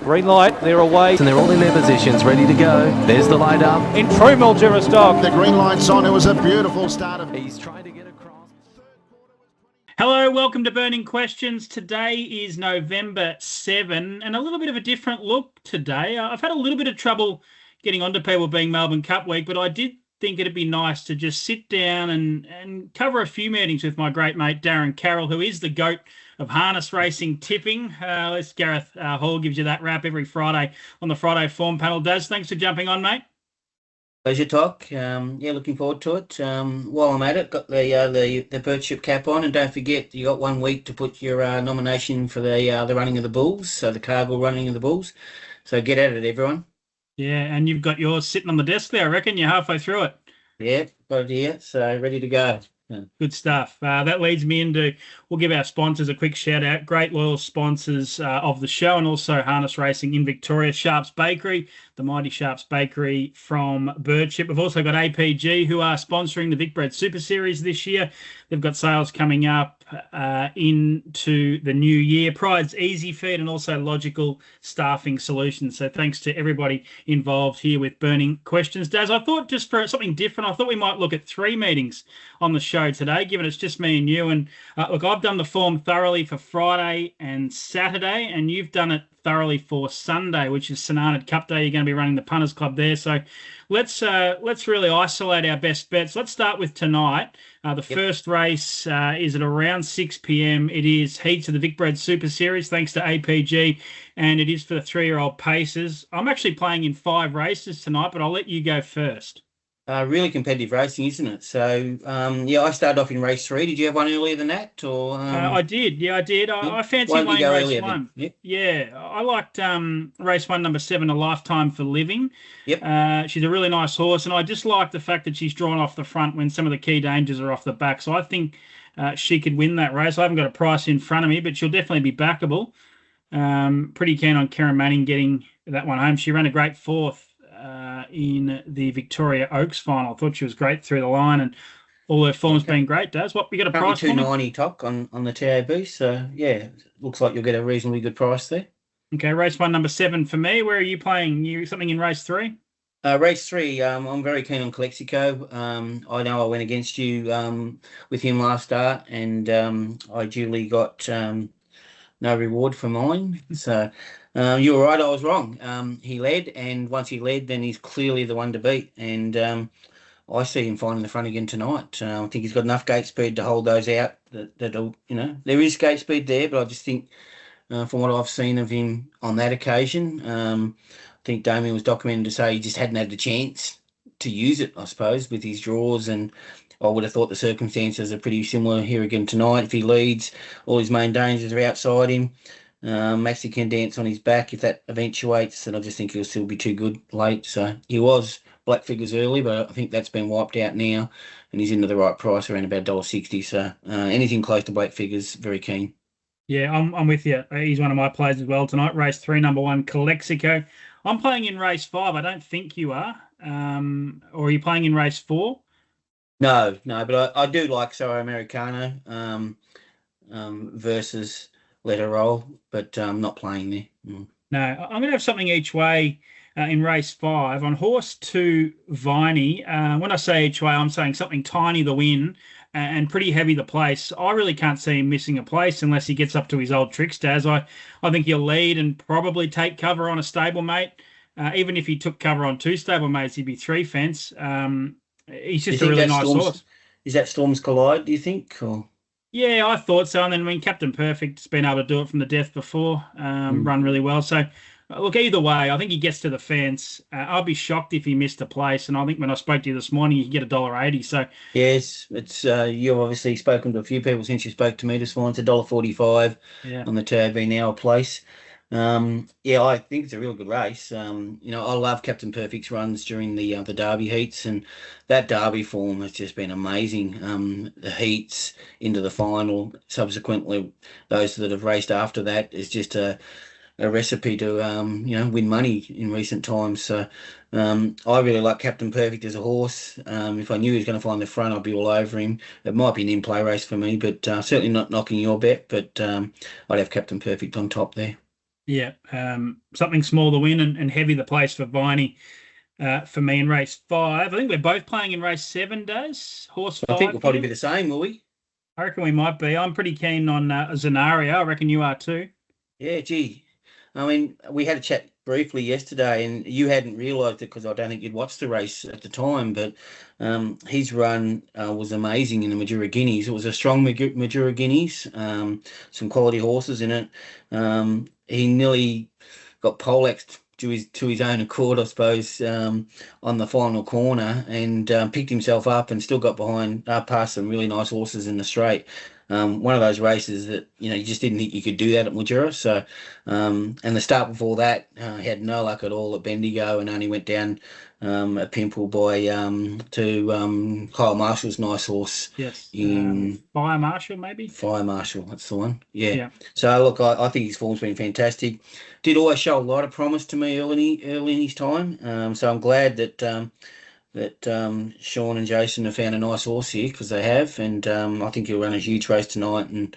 Green light, they're away. And they're all in their positions, ready to go. There's the light up. In true Mildura stock. The green light's on. It was a beautiful start. He's trying to get across. Hello, welcome to Buring Questions. Today is November 7 and a little bit of a different look today. I've had a little bit of trouble getting onto people being Melbourne Cup week, but I did think it'd be nice to just sit down and cover a few meetings with my great mate Darren Carroll, who is the GOAT of harness racing tipping. Gareth Hall gives you that wrap every Friday on the Friday Form Panel. Daz, thanks for jumping on, mate. Pleasure, Toc. Looking forward to it. While I'm at it, got the birdship cap on, and don't forget you got 1 week to put your nomination for the running of the bulls, so the Carroll running of the bulls. So get at it, everyone. Yeah, and you've got yours sitting on the desk there. I reckon you're halfway through it. Yeah, got it here, so ready to go. Good stuff. That leads me into, we'll give our sponsors a quick shout out. Great loyal sponsors of the show, and also harness racing in Victoria, Sharps Bakery, the mighty Sharps Bakery from Birdship. We've also got APG, who are sponsoring the Vicbred Super Series this year. They've got sales coming up into the new year. Pride's Easy Feed and also Logical Staffing Solutions. So thanks to everybody involved here with Buring Questions. Daz, I thought just for something different, I thought we might look at 3 meetings on the show today, given it's just me and you. And look, I've done the form thoroughly for Friday and Saturday, and you've done it thoroughly for Sunday, which is St Arnaud Cup Day. You're going to be running the Punters Club there. So let's really isolate our best bets. Let's start with tonight. First race is at around 6 p.m. It is heats of the Vicbred Super Series, thanks to APG, and it is for the 3-year-old pacers. I'm actually playing in 5 races tonight, but I'll let you go first. Really competitive racing, isn't it? So, I started off in race 3. Did you have one earlier than that? Or I did. Yeah, I did. I fancied one in race 1. Yep. Yeah, I liked race 1, number 7, A Lifetime for Living. Yep. She's a really nice horse, and I just like the fact that she's drawn off the front when some of the key dangers are off the back. So I think she could win that race. I haven't got a price in front of me, but she'll definitely be backable. Pretty keen on Karen Manning getting that one home. She ran a great 4th in the Victoria Oaks final. I thought she was great through the line, and all her form's been great. Daz, what we got a price for? 290 Toc on the TAB. So looks like you'll get a reasonably good price there. Okay, race 1, number 7 for me. Where are you playing? You something in race 3? Race 3, I'm very keen on Calexico. I know I went against you with him last start, and I duly got no reward for mine. So you were right, I was wrong. He led, and once he led, then he's clearly the one to beat. And I see him finding the front again tonight. I think he's got enough gate speed to hold those out. That'll, there is gate speed there, but I just think from what I've seen of him on that occasion, I think Damien was documented to say he just hadn't had the chance to use it, I suppose, with his draws. And I would have thought the circumstances are pretty similar here again tonight. If he leads, all his main dangers are outside him. Maxi can dance on his back if that eventuates, and I just think he'll still be too good late. So he was black figures early, but I think that's been wiped out now, and he's into the right price around about $1.60. So anything close to black figures, very keen. Yeah, I'm with you. He's one of my plays as well tonight. Race 3, number 1, Calexico. I'm playing in race 5. I don't think you are. Or are you playing in race 4? No, but I do like Soro Americano versus Let Her Roll, but I'm not playing there. No, I'm going to have something each way in race 5. On horse 2, Viney, when I say each way, I'm saying something tiny the win and pretty heavy the place. I really can't see him missing a place unless he gets up to his old tricks, Daz. I think he'll lead and probably take cover on a stablemate. Even if he took cover on 2 stablemates, he'd be 3 fence. He's just a really nice horse. Is that Storms Collide, do you think? Or? Yeah, I thought so. And then Captain Perfect's been able to do it from the death before, run really well. So, look, either way, I think he gets to the fence. I'll be shocked if he missed a place. And I think when I spoke to you this morning, you could get $1.80. So yes, it's you've obviously spoken to a few people since you spoke to me this morning. It's $1.45 on the TAB now a place. I think it's a real good race. I love Captain Perfect's runs during the Derby heats, and that Derby form has just been amazing. The heats into the final, subsequently those that have raced after that is just a recipe to win money in recent times. So I really like Captain Perfect as a horse. If I knew he was going to find the front, I'd be all over him. It might be an in-play race for me, but certainly not knocking your bet. But I'd have Captain Perfect on top there. Yeah, something small to win and heavy the place for Viney. For me in race 5, I think we're both playing in race 7. Does horse I 5? think we'll probably be here? the same, will we? I reckon we might be. I'm pretty keen on Zenario. I reckon you are too. Yeah, gee. I mean, we had a chat briefly yesterday, and you hadn't realised it because I don't think you'd watched the race at the time. But his run was amazing in the Madura Guineas. It was a strong Madura Guineas, some quality horses in it. He nearly got poleaxed to his own accord, I suppose, on the final corner, and picked himself up and still got past some really nice horses in the straight. One of those races that you just didn't think you could do that at Mildura. So, and the start before that, he had no luck at all at Bendigo, and only went down a pimple by to Kyle Marshall's nice horse. Yes. In Fire Marshall, maybe? Fire Marshall, that's the one. Yeah. Yeah. So look, I think his form's been fantastic. Did always show a lot of promise to me early in his time. So I'm glad that Sean and Jason have found a nice horse here, because they have, and I think he'll run a huge race tonight. And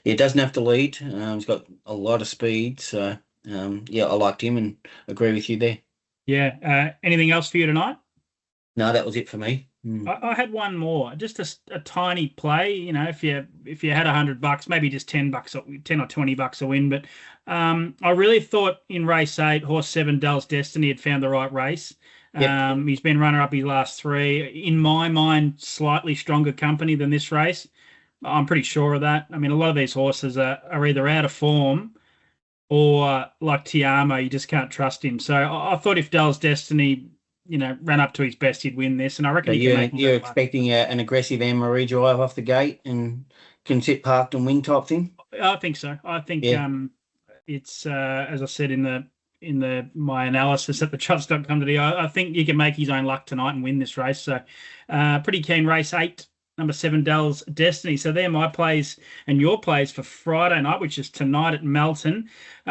it doesn't have to lead. He's got a lot of speed, so yeah, I liked him and agree with you there. Yeah. Anything else for you tonight? No, that was it for me. I had one more, just a tiny play. If you had $100, maybe just $10, $10 or $20 a win. But I really thought in race 8, horse 7 Dell's Destiny had found the right race. Yep. He's been runner-up his last 3. In my mind, slightly stronger company than this race. I'm pretty sure of that. I mean, a lot of these horses are either out of form or like Tiamo, you just can't trust him. So I thought if Dell's Destiny, ran up to his best, he'd win this. And I reckon So he can make you're expecting an aggressive Anne-Marie drive off the gate and can sit parked and win type thing? I think so. I think it's as I said in my analysis at the trust.com.au, I think you can make his own luck tonight and win this race. So pretty keen race 8, number 7 Dell's Destiny. So they're my plays and your plays for Friday night, which is tonight at Melton.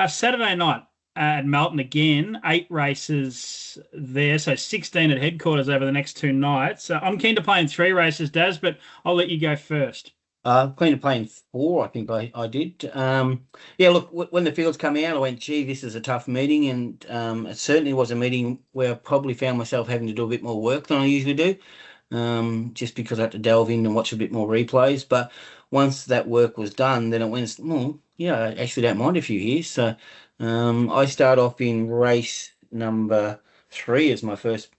Saturday night at Melton again, 8 races there, so 16 at headquarters over the next 2 nights. I'm keen to play in 3 races, Daz, but I'll let you go first. Keen to play in 4, I think I did. Yeah, look, when the fields come out, I went, gee, this is a tough meeting, and it certainly was a meeting where I probably found myself having to do a bit more work than I usually do, just because I had to delve in and watch a bit more replays. But once that work was done, then it went, well, yeah, I actually don't mind a few here. So I start off in race number 3 as my first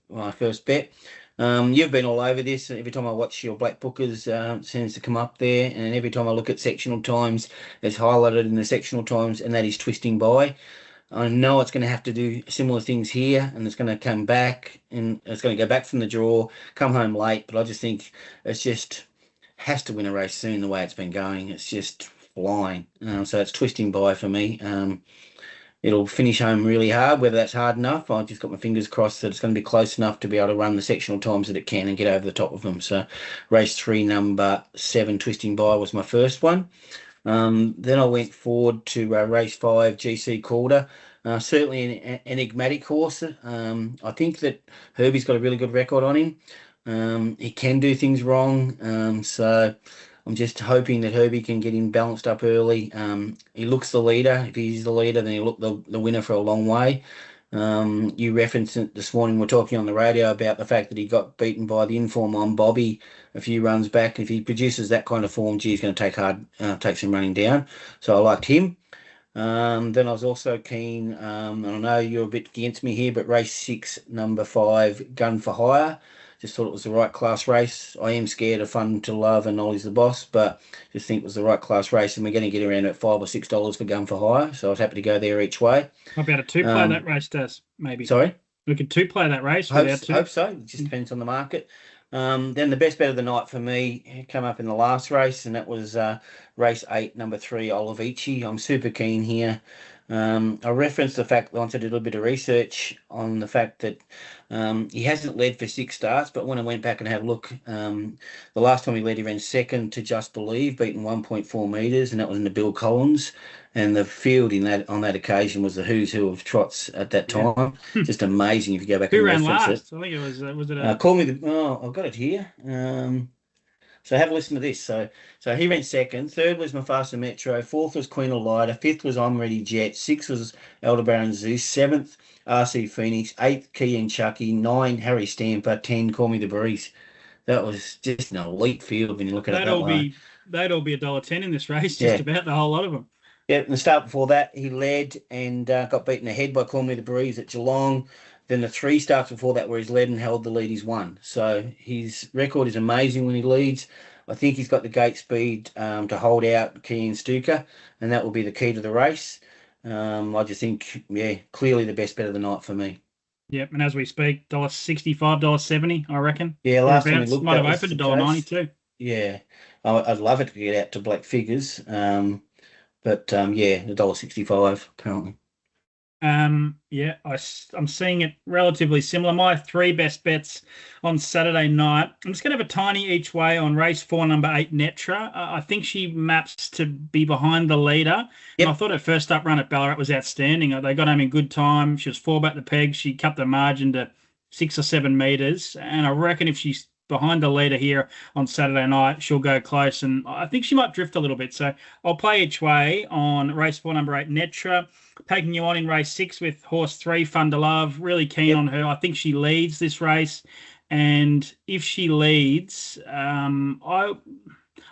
bet. You've been all over this. Every time I watch your black bookers, it seems to come up there, and every time I look at sectional times, it's highlighted in the sectional times, and that is Twisting By. I know it's going to have to do similar things here, and it's going to come back, and it's going to go back from the draw, come home late, but I just think it's just has to win a race soon the way it's been going. It's just flying. So it's Twisting By for me. It'll finish home really hard. Whether that's hard enough, I've just got my fingers crossed that it's going to be close enough to be able to run the sectional times that it can and get over the top of them. So race 3, number 7, Twisting By was my first one. Then I went forward to race 5, GC Calder. Certainly an enigmatic horse. I think that Herbie's got a really good record on him. He can do things wrong. So I'm just hoping that Herbie can get him balanced up early. He looks the leader. If he's the leader, then he'll look the winner for a long way. You referenced it this morning. We're talking on the radio about the fact that he got beaten by the inform on Bobby a few runs back. If he produces that kind of form, he's going to take some running down. So I liked him. Then I was also keen, and I know you're a bit against me here, but race 6, number 5, Gun for Hire. Just thought it was the right class race. I am scared of Fun to Love and Ollie's the Boss, but just think it was the right class race, and we're going to get around at $5 or $6 for Gun for Hire. So I was happy to go there each way. Might be able to 2-play that race, Daz, maybe. Sorry? We could 2-play that race. Hope so. It just depends on the market. Then the best bet of the night for me came up in the last race, and that was race 8, number 3, Olivici. I'm super keen here. I referenced the fact, once I did a little bit of research on the fact that he hasn't led for 6 starts, but when I went back and had a look, the last time he led, he ran second to Just Believe, beaten 1.4 metres, and that was in the Bill Collins. And the field on that occasion was the who's who of trots at that time. Just amazing if you go back and reference it. I think it was it call me I've got it here. So have a listen to this. So he ran second. Third was Mufasa Metro. Fourth was Queen Elida. Fifth was I'm Ready Jet. Sixth was Elderbaron Zeus. Seventh, RC Phoenix. Eighth, Key and Chucky. 9, Harry Stamper. 10, Call Me the Breeze. That was just an elite field when you look at it that way. They'd all be $1.10 in this race, Yeah. just about the whole lot of them. Yeah, and the start before that, he led and got beaten ahead by Call Me the Breeze at Geelong. Then the 3 starts before that where he's led and held the lead, he's won. So his record is amazing when he leads. I think he's got the gate speed to hold out Key and Stuka, and that will be the key to the race. I just think, clearly the best bet of the night for me. Yep, and as we speak, $1.65, $1.70, I reckon. Yeah, last time we looked, might have opened $1.90 too. Yeah, I'd love it to get out to black figures. But $1.65 currently. I'm seeing it relatively similar. My 3 best bets on Saturday night. I'm just going to have a tiny each way on race 4, number 8, Netra. I think she maps to be behind the leader. Yep. And I thought her first up run at Ballarat was outstanding. They got home in good time. She was 4 back the peg. She cut the margin to 6 or 7 metres. And I reckon if she's behind the leader here on Saturday night, she'll go close, and I think she might drift a little bit. So I'll play each way on race 4, number 8, Netra. Taking you on in race 6 with horse 3, Fun to Love. Really keen on her. I think she leads this race, and if she leads, I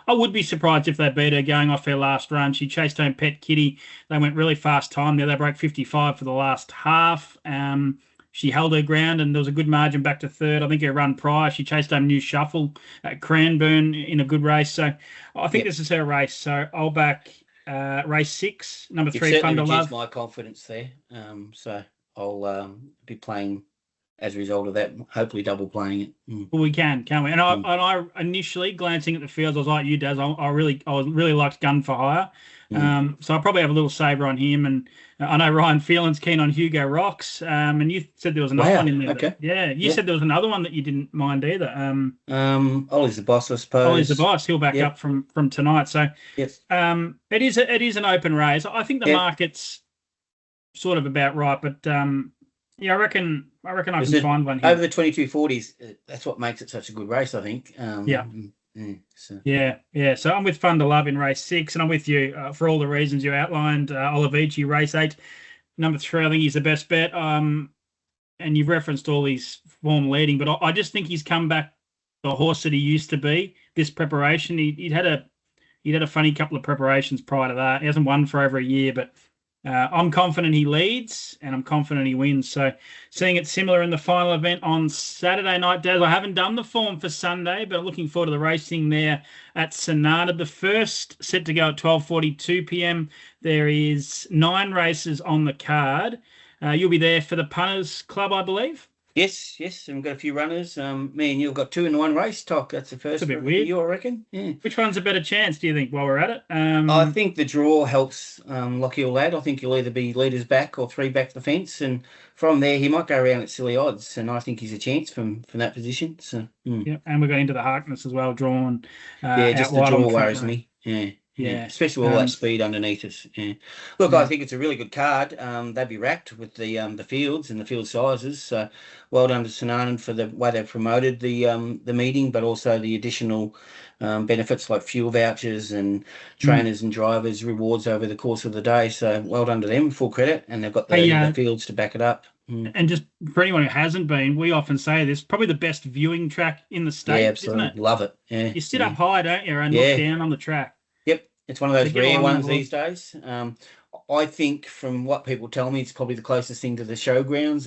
would be surprised if they beat her going off her last run. She chased home Pet Kitty. They went really fast time there. They broke 55 for the last half. She held her ground, and there was a good margin back to third. I think her run prior, she chased home New Shuffle at Cranbourne in a good race. So I think this is her race. So I'll back race 6, number 3, Fun to Love. My confidence there. So I'll be playing as a result of that, hopefully double playing it. Well, we can't we? And I initially, glancing at the fields, I was like you, Daz. I really liked Gun for Hire. So I'll probably have a little saver on him, and I know Ryan Phelan's keen on Hugo Rocks, and you said there was another one in there. Okay. You said there was another one that you didn't mind either. Ollie's the boss, I suppose. Ollie's the boss. He'll back up from tonight. So yes. It is an open race. I think the market's sort of about right, but I reckon I can find one here. Over the 2240s. That's what makes it such a good race, I think. So I'm with Fun to Love in race 6, and I'm with you for all the reasons you outlined. Olivici, race 8, number 3. I think he's the best bet. And you've referenced all his form leading, but I just think he's come back the horse that he used to be. This preparation, he'd had a funny couple of preparations prior to that. He hasn't won for over a year, but I'm confident he leads, and I'm confident he wins. So seeing it similar in the final event on Saturday night, Daz. I haven't done the form for Sunday, but I'm looking forward to the racing there at St Arnaud. The first set to go at 12:42 p.m. There is 9 races on the card. You'll be there for the Punters Club, I believe. Yes, and we've got a few runners. Me and you've got 2 in one race, Toc. That's the first. It's a bit weird. You, I reckon. Yeah. Which one's a better chance, do you think, while we're at it? I think the draw helps Lockyer Lad. I think he'll either be leaders back or 3 back the fence, and from there he might go around at silly odds, and I think he's a chance from that position. So yeah, and we're going into the Harkness as well, drawn. Just the draw worries me. Yeah, especially with all that speed underneath us. Yeah. Look, I think it's a really good card. They'd be racked with the fields and the field sizes. So well done to St Arnaud for the way they've promoted the meeting, but also the additional benefits like fuel vouchers and trainers and drivers rewards over the course of the day. So well done to them, full credit, and they've got the fields to back it up. And just for anyone who hasn't been, we often say this, probably the best viewing track in the state, absolutely. Isn't it? Love it. Yeah. You sit up high, don't you, and look down on the track. Yep, it's one of those rare ones these days. I think from what people tell me, it's probably the closest thing to the showgrounds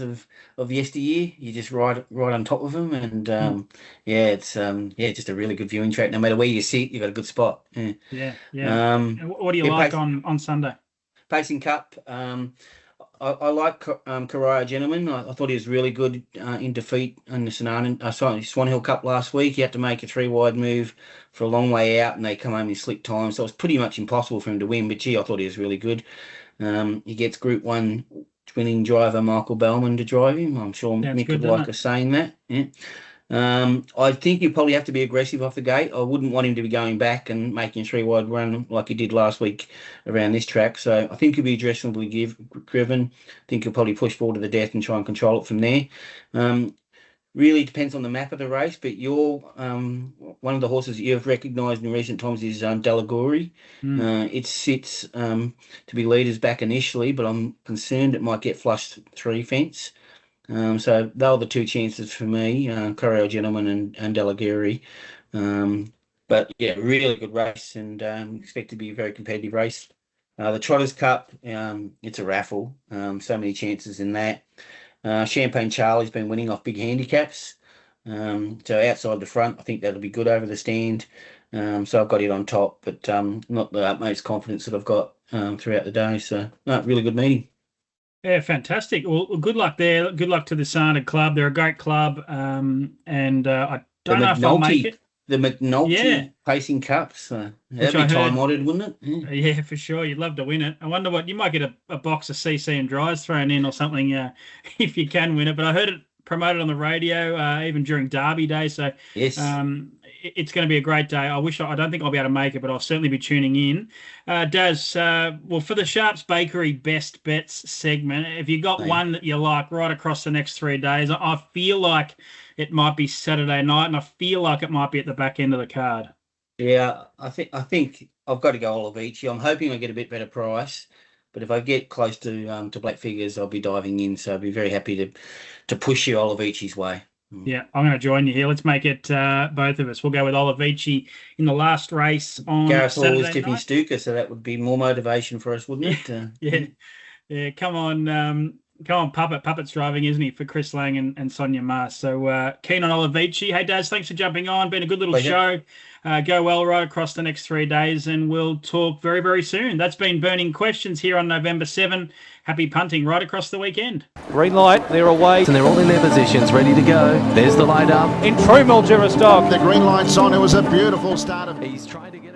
of yesteryear. You just right on top of them, and it's just a really good viewing track. No matter where you sit, you've got a good spot. Yeah. What do you like on Sunday? Pacing Cup. I like Carroll Gentleman. I thought he was really good in defeat in the Swan Hill Cup last week. He had to make a 3-wide move for a long way out, and they come home in slick time. So it was pretty much impossible for him to win. But gee, I thought he was really good. He gets Group 1 winning driver Michael Bellman to drive him. I'm sure Mick would like us saying that. Yeah. I think you probably have to be aggressive off the gate. I wouldn't want him to be going back and making a 3-wide run like he did last week around this track. So I think he'll be aggressively driven. I think he'll probably push forward to the death and try and control it from there. really depends on the map of the race. But you're one of the horses that you've recognised in recent times is Delagori. It sits to be leaders back initially, but I'm concerned it might get flushed 3 fence. So they were the 2 chances for me, Carroll Gentleman and Delagori. But yeah, really good race, and expect to be a very competitive race. The Trotters Cup, it's a raffle. So many chances in that. Champagne Charlie's been winning off big handicaps. So outside the front, I think that'll be good over the stand. So I've got it on top, but not the utmost confidence that I've got throughout the day. So really good meeting. Yeah, fantastic. Well, good luck there. Good luck to the St Arnaud club. They're a great club, and I don't know if I'll make it. The McNulty Pacing Cups. That'd be time-honoured, wouldn't it? Yeah, for sure. You'd love to win it. I wonder what, you might get a box of CC and dries thrown in or something if you can win it. But I heard it promoted on the radio even during Derby Day. So yes. It's going to be a great day. I don't think I'll be able to make it, but I'll certainly be tuning in. Daz, well, for the Sharps Bakery Best Bets segment, if you got one that you like right across the next 3 days, I feel like it might be Saturday night, and I feel like it might be at the back end of the card. Yeah, I think I've got to go Olivici. I'm hoping I get a bit better price, but if I get close to black figures, I'll be diving in. So I'll be very happy to push you Olivici's way. Yeah, I'm going to join you here. Let's make it both of us. We'll go with Olivici in the last race on Gareth Hall Saturday is tipping night. Stuka, so that would be more motivation for us, wouldn't it? Yeah. Come on, Puppet. Puppet's driving, isn't he, for Chris Lang and Sonia Mars. So keen on Olivici. Hey, Daz, thanks for jumping on. Been a good little show. Go well right across the next 3 days, and we'll talk very, very soon. That's been Burning Questions here on November 7. Happy punting right across the weekend. Green light, they're away. And they're all in their positions, ready to go. There's the light up. In true Mildura stock. The green light's on. It was a beautiful start of... He's trying to get